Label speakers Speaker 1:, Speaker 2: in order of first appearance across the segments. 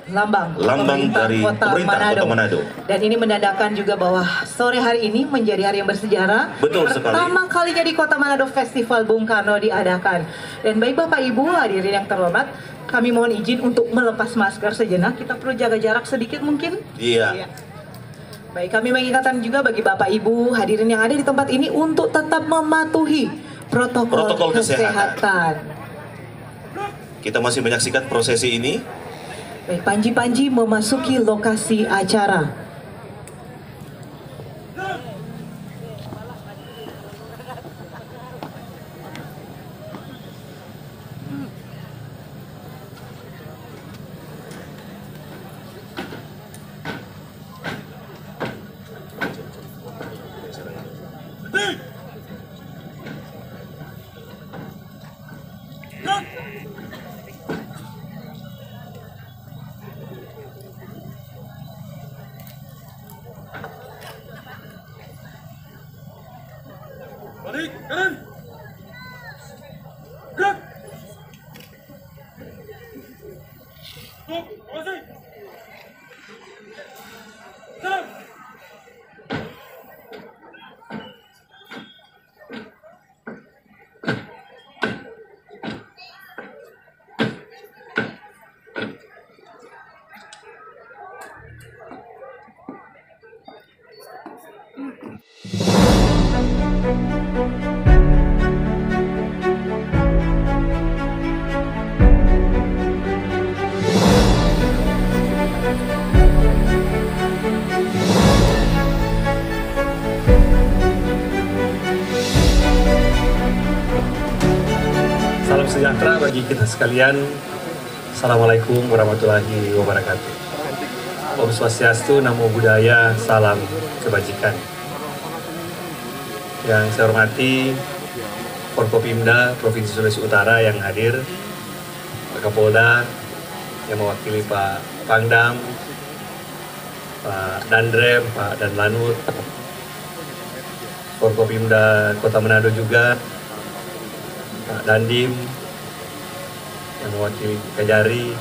Speaker 1: lambang dari pemerintah Kota Manado.
Speaker 2: Dan ini menandakan juga bahwa sore hari ini menjadi hari yang bersejarah.
Speaker 1: Betul sekali.
Speaker 2: Pertama kalinya di Kota Manado Festival Bung Karno diadakan. Dan baik Bapak Ibu hadirin yang terhormat, kami mohon izin untuk melepas masker sejenak. Kita perlu jaga jarak sedikit mungkin.
Speaker 1: Iya.
Speaker 2: Baik, kami mengingatkan juga bagi Bapak Ibu hadirin yang ada di tempat ini untuk tetap mematuhi protokol kesehatan.
Speaker 1: Kita masih menyaksikan prosesi ini.
Speaker 2: Baik, Panji-Panji memasuki lokasi acara.
Speaker 3: Balik, kanan. Gerak. Stop, posisi. Jalan.
Speaker 4: Salam sejahtera bagi kita sekalian. Assalamualaikum warahmatullahi wabarakatuh. Om Swastiastu, Namo Buddhaya, salam kebajikan. Yang saya hormati Forkopimda Provinsi Sulawesi Utara yang hadir, Pak Kapolda yang mewakili Pak Pangdam, Pak Dandrem, Pak Danlanut, Forkopimda Kota Manado juga, Pak Dandim yang mewakili Kajari,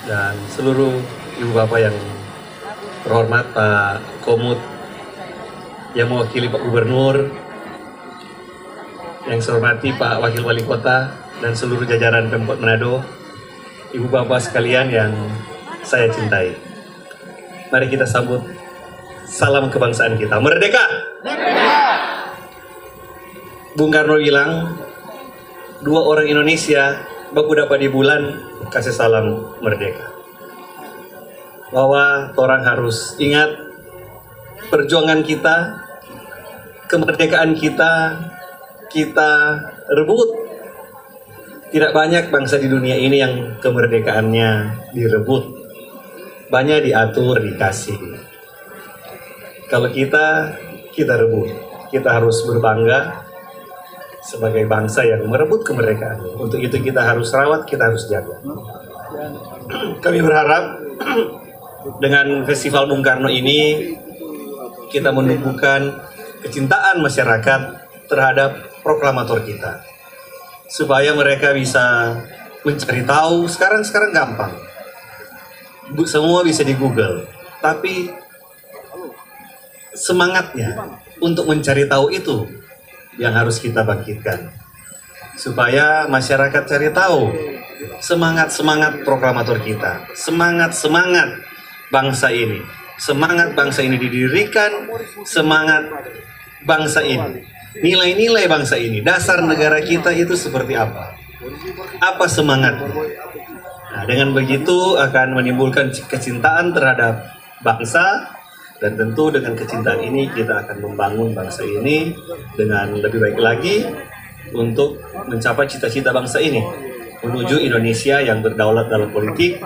Speaker 4: dan seluruh ibu bapak yang terhormat, Pak Komut yang mewakili Pak Gubernur, yang saya hormati Pak Wakil Wali Kota dan seluruh jajaran Pemkot Manado, ibu bapak sekalian yang saya cintai. Mari kita sambut salam kebangsaan kita. Merdeka! Bung Karno bilang, dua orang Indonesia baku dapat di bulan kasih salam merdeka. Bahwa orang harus ingat perjuangan kita, kemerdekaan kita rebut. Tidak banyak bangsa di dunia ini yang kemerdekaannya direbut. Banyak diatur, dikasih. Kalau kita rebut. Kita harus berbangga sebagai bangsa yang merebut kemerdekaan. Untuk itu kita harus rawat, kita harus jaga. Kami berharap dengan Festival Bung Karno ini kita menumbuhkan kecintaan masyarakat terhadap proklamator kita, supaya mereka bisa mencari tahu. Sekarang gampang, semua bisa di Google, tapi semangatnya untuk mencari tahu itu yang harus kita bangkitkan, supaya masyarakat cari tahu semangat proklamator kita, semangat bangsa ini, semangat bangsa ini didirikan, semangat bangsa ini, nilai-nilai bangsa ini, dasar negara kita itu seperti apa semangatnya. Nah, dengan begitu akan menimbulkan kecintaan terhadap bangsa. Dan tentu dengan kecintaan ini kita akan membangun bangsa ini dengan lebih baik lagi untuk mencapai cita-cita bangsa ini menuju Indonesia yang berdaulat dalam politik,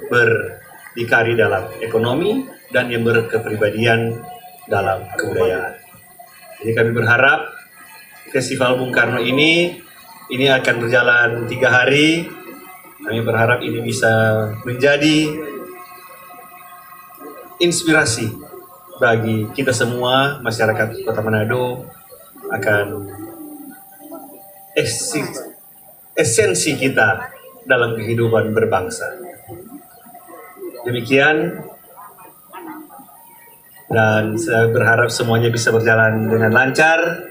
Speaker 4: berdikari dalam ekonomi, dan yang berkepribadian dalam kebudayaan. Jadi kami berharap Festival Bung Karno ini akan berjalan 3 hari. Kami berharap ini bisa menjadi inspirasi bagi kita semua, masyarakat Kota Manado, akan esensi kita dalam kehidupan berbangsa. Demikian, dan saya berharap semuanya bisa berjalan dengan lancar.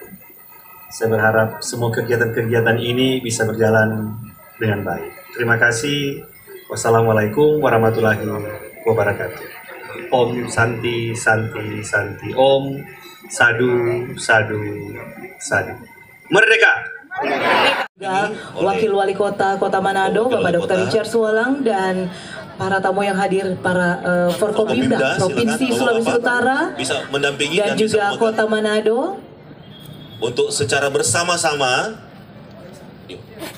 Speaker 4: Saya berharap semua kegiatan-kegiatan ini bisa berjalan dengan baik. Terima kasih. Wassalamualaikum warahmatullahi wabarakatuh. Om Santi Santi Santi Om Sadu Sadu Sadu. Merdeka!
Speaker 2: Juga Wakil Wali Kota Kota Manado,
Speaker 1: Wakil
Speaker 2: Bapak
Speaker 1: Wali
Speaker 2: Dr.
Speaker 1: Kota.
Speaker 2: Richard Suwalang, dan para tamu yang hadir, para Forkopimda Provinsi
Speaker 1: silakan,
Speaker 2: Sulawesi
Speaker 1: Bapak-bapak
Speaker 2: Utara
Speaker 1: bisa mendampingi
Speaker 2: dan
Speaker 1: bisa
Speaker 2: juga
Speaker 1: memegang.
Speaker 2: Kota Manado.
Speaker 1: Untuk secara bersama-sama.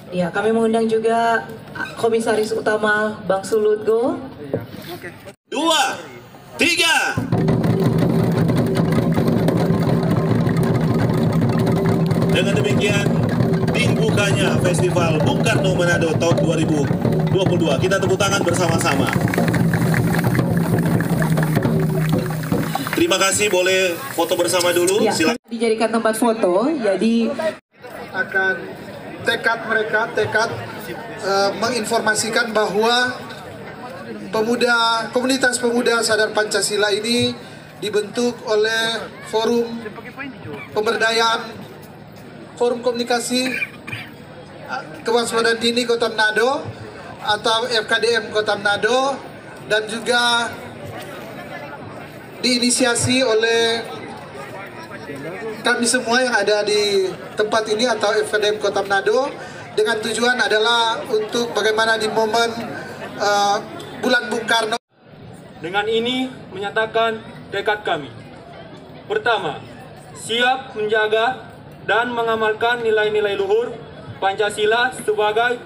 Speaker 2: Ya, kami mengundang juga Komisaris Utama Bang Sulutgo.
Speaker 1: 2, 3. Dengan demikian dibukanya Festival Bung Karno Manado tahun 2022. Kita tepuk tangan bersama-sama. Terima kasih, boleh foto bersama dulu.
Speaker 2: Ya,
Speaker 1: Silakan.
Speaker 2: dijadikan tempat foto. Jadi
Speaker 5: akan tekad mereka, menginformasikan bahwa komunitas pemuda sadar Pancasila ini dibentuk oleh forum pemberdayaan, forum komunikasi kewaspadaan dini Kota Manado atau FKDM Kota Manado, dan juga diinisiasi oleh kami semua yang ada di tempat ini atau FKDM Kota Manado, dengan tujuan adalah untuk bagaimana di momen Bulan Bung Karno.
Speaker 3: Dengan ini menyatakan tekad kami. Pertama, siap menjaga dan mengamalkan nilai-nilai luhur Pancasila sebagai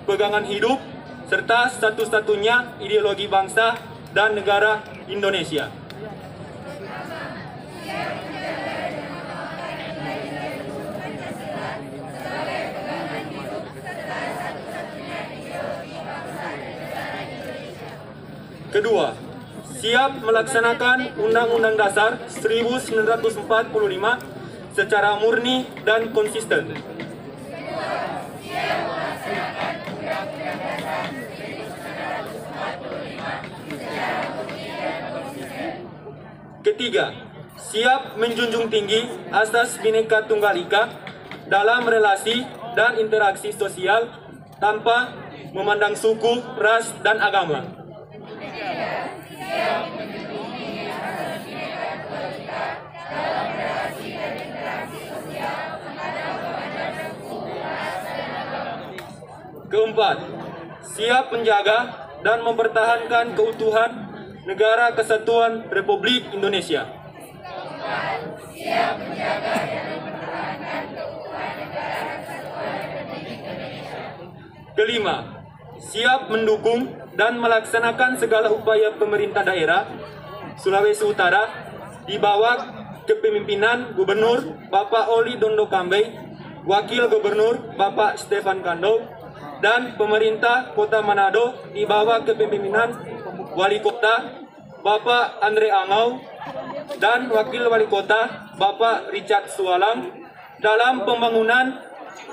Speaker 3: pegangan hidup serta satu-satunya ideologi bangsa dan negara Indonesia. Kedua, siap melaksanakan Undang-Undang Dasar 1945 secara murni dan konsisten. Ketiga, siap menjunjung tinggi asas Bhinneka Tunggal Ika dalam relasi dan interaksi sosial tanpa memandang suku, ras, dan agama. Keempat, siap menjaga dan mempertahankan keutuhan Negara Kesatuan Republik Indonesia. Kelima, siap mendukung dan melaksanakan segala upaya pemerintah daerah Sulawesi Utara di bawah kepemimpinan Gubernur Bapak Oli Dondo Kambei, Wakil Gubernur Bapak Stefan Kando, dan pemerintah Kota Manado di bawah kepemimpinan Wali Kota Bapak Andre Angau dan Wakil Wali Kota Bapak Richard Suwalang dalam pembangunan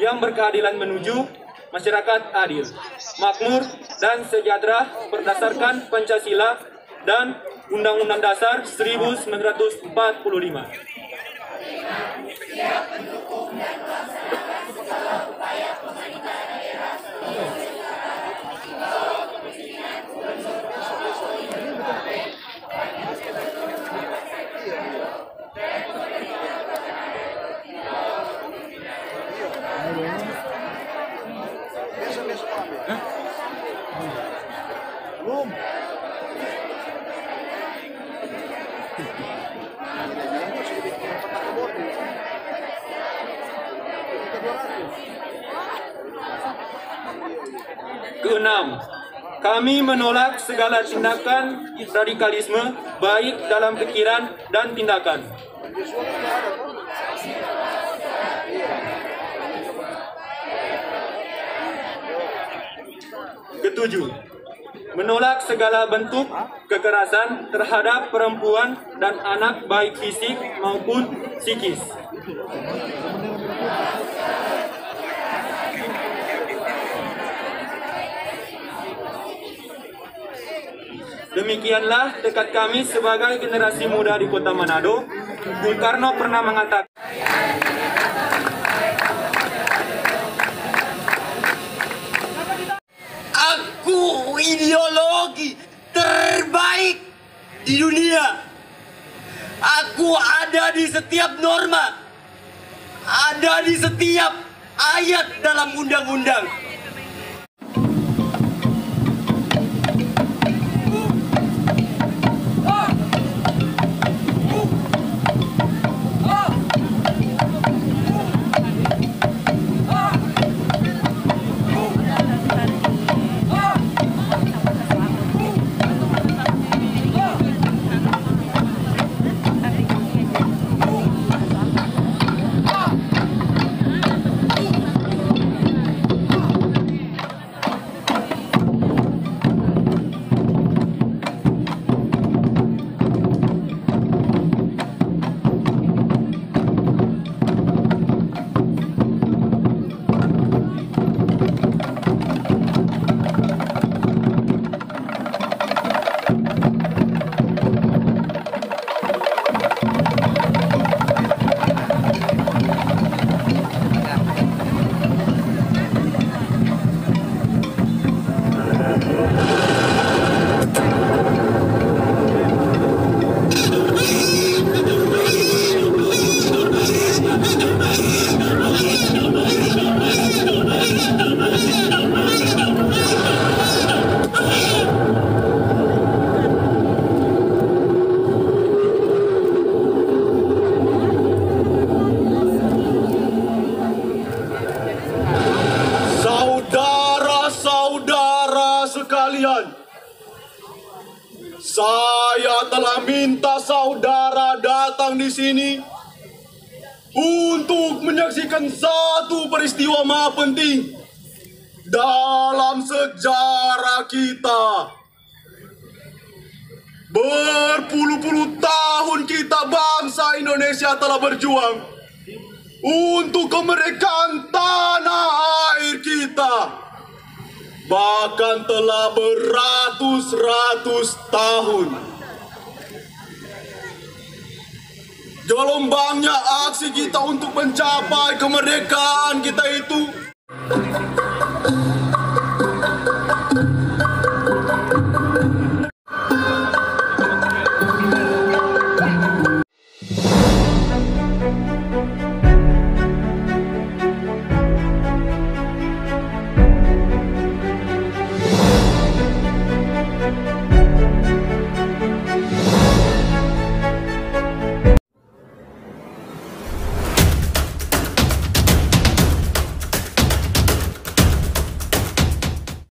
Speaker 3: yang berkeadilan menuju masyarakat adil, makmur, dan sejahtera berdasarkan Pancasila dan Undang-Undang Dasar 1945. Keenam, kami menolak segala tindakan radikalisme baik dalam pikiran dan tindakan. Ketujuh, menolak segala bentuk kekerasan terhadap perempuan dan anak baik fisik maupun psikis. Demikianlah tekad kami sebagai generasi muda di Kota Manado. Bung Karno pernah mengatakan,
Speaker 6: aku ideologi terbaik di dunia. Aku ada di setiap norma, ada di setiap ayat dalam undang-undang.
Speaker 7: Saya telah minta saudara datang di sini untuk menyaksikan satu peristiwa maha penting dalam sejarah kita. Berpuluh-puluh tahun kita bangsa Indonesia telah berjuang untuk kemerdekaan tanah air kita. Bahkan telah beratus-ratus tahun. Gelombangnya aksi kita untuk mencapai kemerdekaan kita itu